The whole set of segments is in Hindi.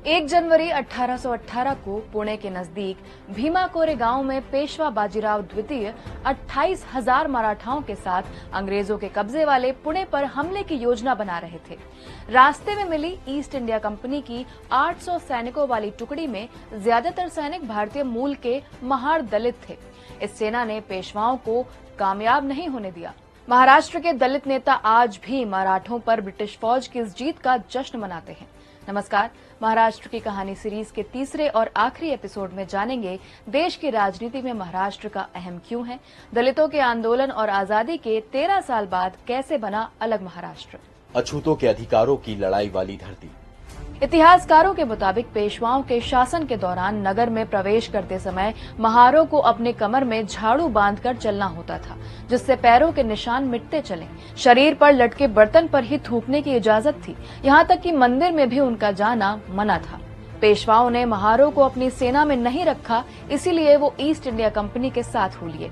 1 जनवरी 1818 को पुणे के नजदीक भीमा कोरेगांव में पेशवा बाजीराव द्वितीय 28,000 मराठाओं के साथ अंग्रेजों के कब्जे वाले पुणे पर हमले की योजना बना रहे थे। रास्ते में मिली ईस्ट इंडिया कंपनी की 800 सैनिकों वाली टुकड़ी में ज्यादातर सैनिक भारतीय मूल के महार दलित थे। इस सेना ने पेशवाओं को कामयाब नहीं होने दिया। महाराष्ट्र के दलित नेता आज भी मराठों पर ब्रिटिश फौज की इस जीत का जश्न मनाते हैं। नमस्कार, महाराष्ट्र की कहानी सीरीज के तीसरे और आखिरी एपिसोड में जानेंगे देश की राजनीति में महाराष्ट्र का अहम क्यों है, दलितों के आंदोलन और आजादी के 13 साल बाद कैसे बना अलग महाराष्ट्र। अछूतों के अधिकारों की लड़ाई वाली धरती। इतिहासकारों के मुताबिक पेशवाओं के शासन के दौरान नगर में प्रवेश करते समय महारों को अपने कमर में झाड़ू बांधकर चलना होता था, जिससे पैरों के निशान मिटते चले। शरीर पर लटके बर्तन पर ही थूकने की इजाजत थी। यहाँ तक कि मंदिर में भी उनका जाना मना था। पेशवाओं ने महारों को अपनी सेना में नहीं रखा, इसीलिए वो ईस्ट इंडिया कंपनी के साथ हो लिए।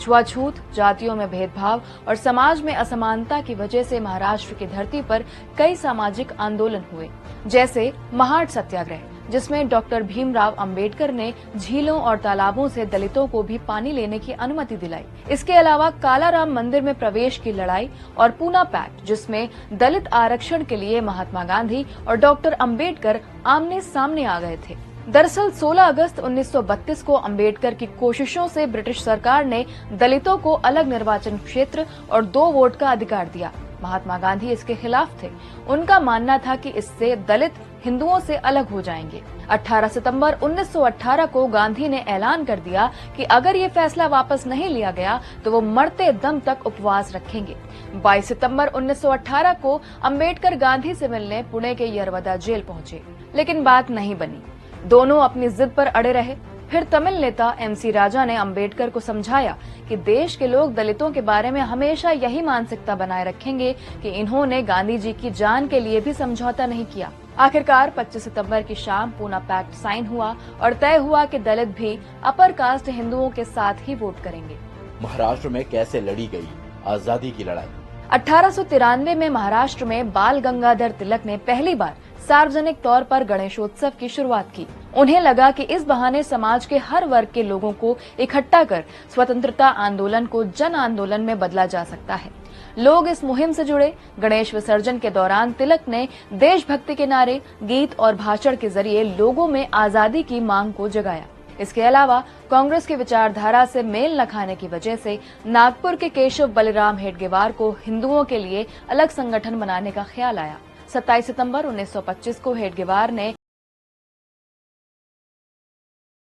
छुआछूत, जातियों में भेदभाव और समाज में असमानता की वजह से महाराष्ट्र की धरती पर कई सामाजिक आंदोलन हुए, जैसे महाड सत्याग्रह, जिसमें डॉक्टर भीमराव अंबेडकर ने झीलों और तालाबों से दलितों को भी पानी लेने की अनुमति दिलाई। इसके अलावा कालाराम मंदिर में प्रवेश की लड़ाई और पूना पैक्ट, जिसमें दलित आरक्षण के लिए महात्मा गांधी और डॉक्टर अंबेडकर आमने सामने आ गए थे। दरअसल 16 अगस्त 1932 को अंबेडकर की कोशिशों से ब्रिटिश सरकार ने दलितों को अलग निर्वाचन क्षेत्र और 2 वोट का अधिकार दिया। महात्मा गांधी इसके खिलाफ थे। उनका मानना था कि इससे दलित हिंदुओं से अलग हो जाएंगे। 18 सितंबर 1918 को गांधी ने ऐलान कर दिया कि अगर ये फैसला वापस नहीं लिया गया तो वो मरते दम तक उपवास रखेंगे। 22 सितंबर 1918 को अंबेडकर गांधी से मिलने पुणे के यरवदा जेल पहुंचे, लेकिन बात नहीं बनी। दोनों अपनी जिद पर अड़े रहे। फिर तमिल नेता MC राजा ने अंबेडकर को समझाया कि देश के लोग दलितों के बारे में हमेशा यही मानसिकता बनाए रखेंगे कि इन्होंने गांधी जी की जान के लिए भी समझौता नहीं किया। आखिरकार 25 सितंबर की शाम पूना पैक्ट साइन हुआ और तय हुआ कि दलित भी अपर कास्ट हिंदुओं के साथ ही वोट करेंगे। महाराष्ट्र में कैसे लड़ी गई आजादी की लड़ाई। 1893 में महाराष्ट्र में बाल गंगाधर तिलक ने पहली बार सार्वजनिक तौर पर गणेशोत्सव की शुरुआत की। उन्हें लगा कि इस बहाने समाज के हर वर्ग के लोगों को इकट्ठा कर स्वतंत्रता आंदोलन को जन आंदोलन में बदला जा सकता है। लोग इस मुहिम से जुड़े। गणेश विसर्जन के दौरान तिलक ने देशभक्ति के नारे, गीत और भाषण के जरिए लोगों में आजादी की मांग को जगाया। इसके अलावा कांग्रेस की विचारधारा से मेल न खाने की वजह से नागपुर के केशव बलिराम हेडगेवार को हिंदुओं के लिए अलग संगठन बनाने का ख्याल आया। 27 सितंबर 1925 को हेडगेवार ने